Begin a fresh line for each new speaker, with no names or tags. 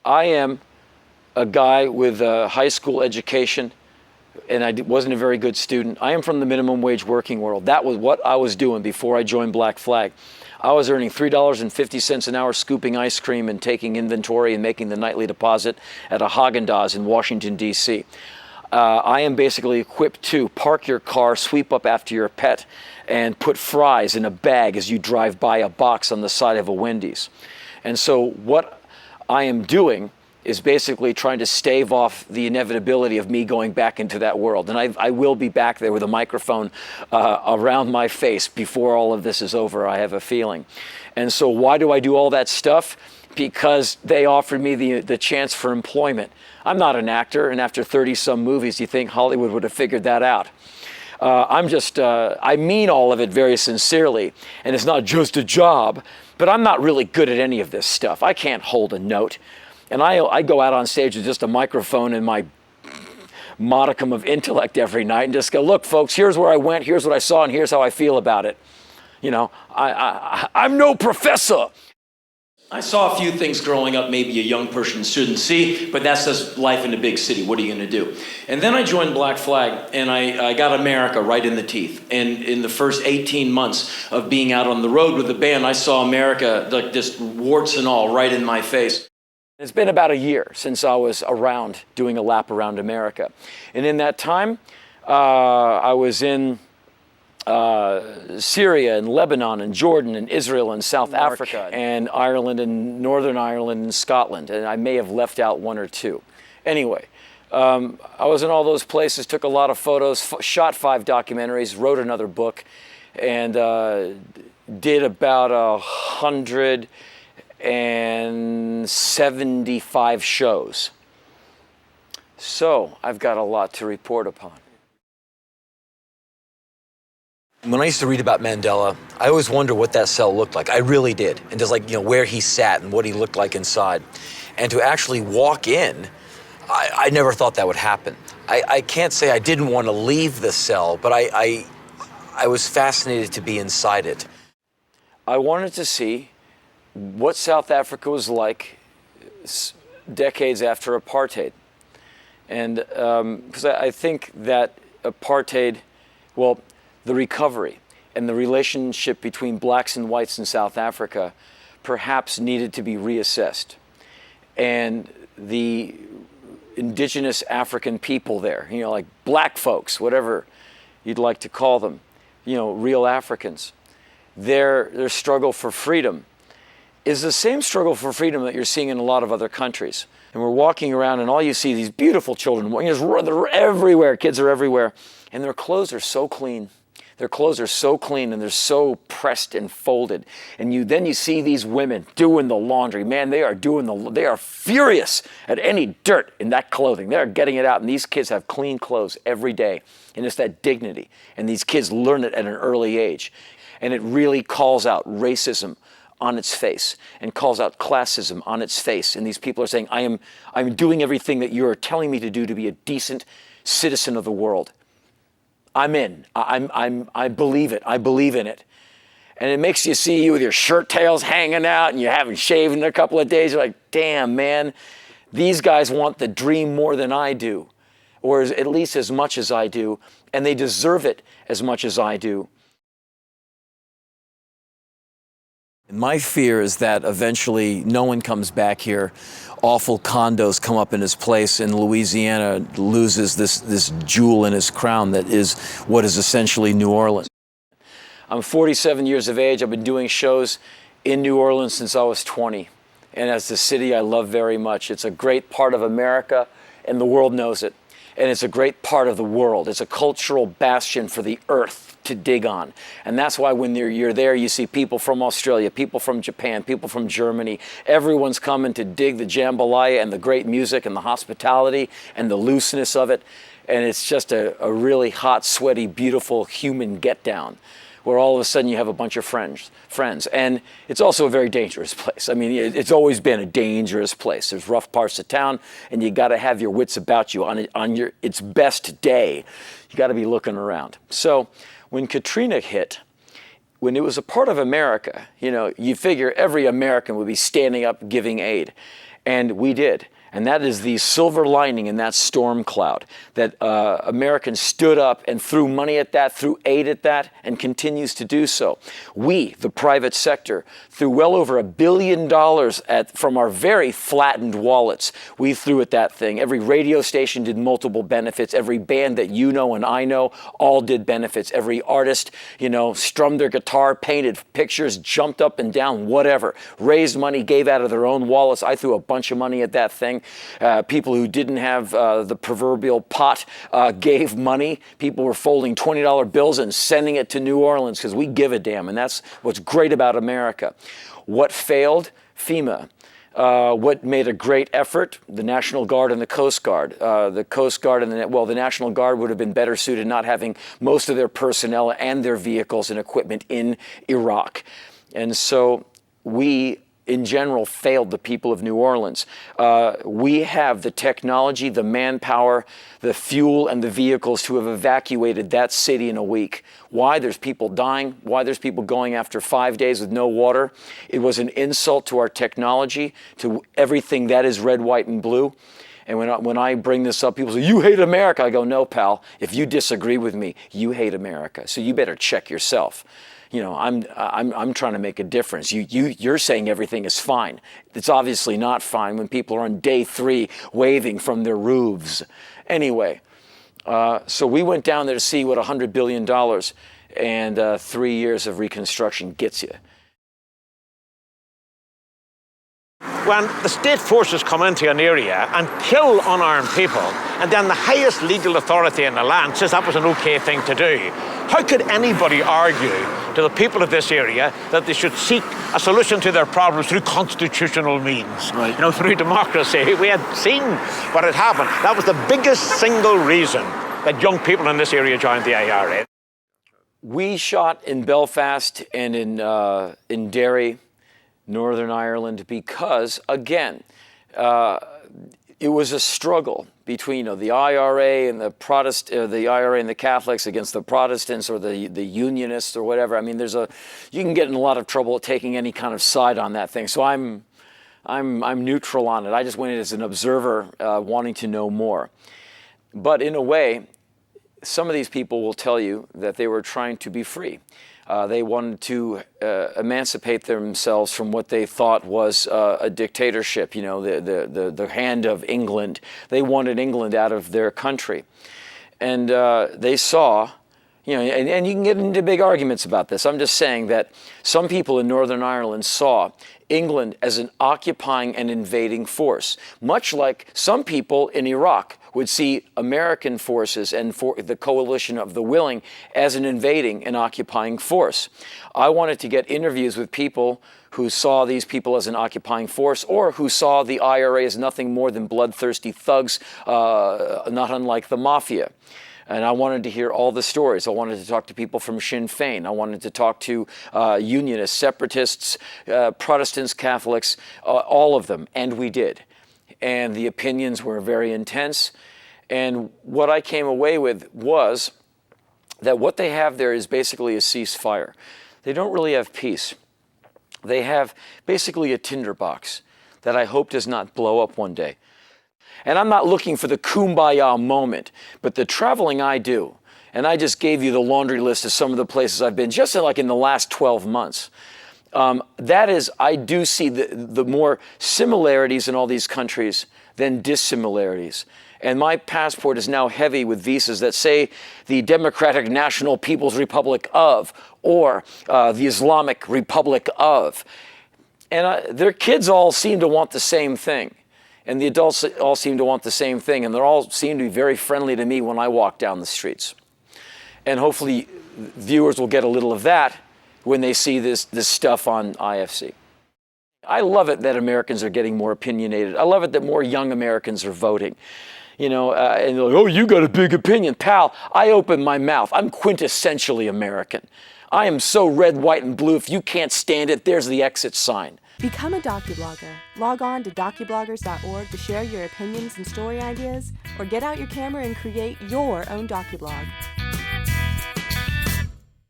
I am a guy with a high school education, and I wasn't a very good student. I am from the minimum wage working world. That was what I was doing before I joined Black Flag. I was earning $3.50 an hour scooping ice cream and taking inventory and making the nightly deposit at a Haagen-Dazs in Washington, D.C. I am basically equipped to park your car, sweep up after your pet, and put fries in a bag as you drive by a box on the side of a Wendy's. And so what I am doing is basically trying to stave off the inevitability of me going back into that world. And I will be back there with a microphone around my face before all of this is over, I have a feeling. And so why do I do all that stuff? Because they offered me the chance for employment. I'm not an actor, and after 30-some movies, you think Hollywood would have figured that out. I mean all of it very sincerely, and it's not just a job, but I'm not really good at any of this stuff. I can't hold a note. And I go out on stage with just a microphone and my modicum of intellect every night and just go, look, folks, here's where I went, here's what I saw, and here's how I feel about it. You know, I'm no professor. I saw a few things growing up maybe a young person shouldn't see, but that's just life in a big city. What are you going to do? And then I joined Black Flag, and I got America right in the teeth. And in the first 18 months of being out on the road with the band, I saw America, like just warts and all, right in my face. It's been about a year since I was around doing a lap around America. And in that time, I was in Syria and Lebanon and Jordan and Israel and South Africa and Ireland and Northern Ireland and Scotland. And I may have left out one or two. Anyway, I was in all those places, took a lot of photos, shot 5 documentaries, wrote another book, and did about 175 shows. So I've got a lot to report upon. When I used to read about Mandela, I always wondered what that cell looked like. I really did. And just like, you know, where he sat and what he looked like inside. And to actually walk in, I never thought that would happen. I can't say I didn't want to leave the cell, but I was fascinated to be inside it. I wanted to see what South Africa was like decades after apartheid. And because I think that apartheid, well, the recovery and the relationship between blacks and whites in South Africa perhaps needed to be reassessed. And the indigenous African people there, you know, like black folks, whatever you'd like to call them, you know, real Africans, their struggle for freedom is the same struggle for freedom that you're seeing in a lot of other countries. And we're walking around and all you see these beautiful children, they're everywhere, kids are everywhere, and their clothes are so clean. Their clothes are so clean and they're so pressed and folded. And then you see these women doing the laundry. Man, they are furious at any dirt in that clothing. They're getting it out, and these kids have clean clothes every day. And it's that dignity. And these kids learn it at an early age. And it really calls out racism on its face and calls out classism on its face. And these people are saying, I'm doing everything that you're telling me to do to be a decent citizen of the world. I'm in. I believe it. I believe in it. And it makes you see you with your shirt tails hanging out and you haven't shaved in a couple of days. You're like, damn, man, these guys want the dream more than I do, or at least as much as I do, and they deserve it as much as I do. And my fear is that eventually no one comes back here. Awful condos come up in his place, and Louisiana loses this jewel in his crown that is what is essentially New Orleans. I'm 47 years of age. I've been doing shows in New Orleans since I was 20. And as the city I love very much. It's a great part of America, and the world knows it. And it's a great part of the world. It's a cultural bastion for the earth to dig on. And that's why when you're there, you see people from Australia, people from Japan, people from Germany. Everyone's coming to dig the jambalaya and the great music and the hospitality and the looseness of it. And it's just a really hot, sweaty, beautiful human get down, where all of a sudden you have a bunch of friends. And it's also a very dangerous place. I mean, it's always been a dangerous place. There's rough parts of town, and you got to have your wits about you on its best day. You got to be looking around. So when Katrina hit, when it was a part of America, you know, you figure every American would be standing up giving aid. And we did. And that is the silver lining in that storm cloud, that Americans stood up and threw money at that, threw aid at that, and continues to do so. We, the private sector, threw well over $1 billion from our very flattened wallets. We threw at that thing. Every radio station did multiple benefits. Every band that you know and I know all did benefits. Every artist, strummed their guitar, painted pictures, jumped up and down, whatever. Raised money, gave out of their own wallets. I threw a bunch of money at that thing. People who didn't have the proverbial pot gave money. People were folding $20 bills and sending it to New Orleans because we give a damn, and that's what's great about America. What failed? FEMA. What made a great effort? The National Guard and the Coast Guard. The Coast Guard and the National Guard would have been better suited not having most of their personnel and their vehicles and equipment in Iraq. And so we, in general, failed the people of New Orleans. We have the technology, the manpower, the fuel, and the vehicles to have evacuated that city in a week. Why? There's people dying. Why? There's people going after 5 days with no water. It was an insult to our technology, to everything that is red, white, and blue. And when I bring this up, people say, "You hate America." I go, "No, pal. If you disagree with me, you hate America. So you better check yourself." I'm trying to make a difference. You're saying everything is fine. It's obviously not fine when people are on day 3 waving from their roofs. Anyway, so we went down there to see what $100 billion and 3 years of reconstruction gets you.
When the state forces come into an area and kill unarmed people, and then the highest legal authority in the land says that was an okay thing to do, how could anybody argue to the people of this area that they should seek a solution to their problems through constitutional means? Right. Through democracy. We had seen what had happened. That was the biggest single reason that young people in this area joined the IRA.
We shot in Belfast and in Derry, Northern Ireland, because, again, it was a struggle between the IRA and the IRA and the Catholics against the Protestants or the Unionists or whatever. I mean, you can get in a lot of trouble taking any kind of side on that thing. So I'm neutral on it. I just went in as an observer, wanting to know more. But in a way, some of these people will tell you that they were trying to be free. They wanted to emancipate themselves from what they thought was a dictatorship, the hand of England. They wanted England out of their country. And they saw, and you can get into big arguments about this. I'm just saying that some people in Northern Ireland saw England as an occupying and invading force, much like some people in Iraq would see American forces and for the coalition of the willing as an invading and occupying force. I wanted to get interviews with people who saw these people as an occupying force, or who saw the IRA as nothing more than bloodthirsty thugs, not unlike the mafia. And I wanted to hear all the stories. I wanted to talk to people from Sinn Féin. I wanted to talk to unionists, separatists, Protestants, Catholics, all of them. And we did. And the opinions were very intense. And what I came away with was that what they have there is basically a ceasefire. They don't really have peace. They have basically a tinderbox that I hope does not blow up one day. And I'm not looking for the kumbaya moment, but the traveling I do, and I just gave you the laundry list of some of the places I've been, just like in the last 12 months. That is, I do see the more similarities in all these countries than dissimilarities. And my passport is now heavy with visas that say the Democratic National People's Republic of, or the Islamic Republic of. And their kids all seem to want the same thing. And the adults all seem to want the same thing. And they all seem to be very friendly to me when I walk down the streets. And hopefully viewers will get a little of that when they see this stuff on IFC. I love it that Americans are getting more opinionated. I love it that more young Americans are voting. And they're like, "Oh, you got a big opinion." Pal, I open my mouth. I'm quintessentially American. I am so red, white, and blue. If you can't stand it, there's the exit sign.
Become a Docublogger. Log on to docubloggers.org to share your opinions and story ideas, or get out your camera and create your own docublog.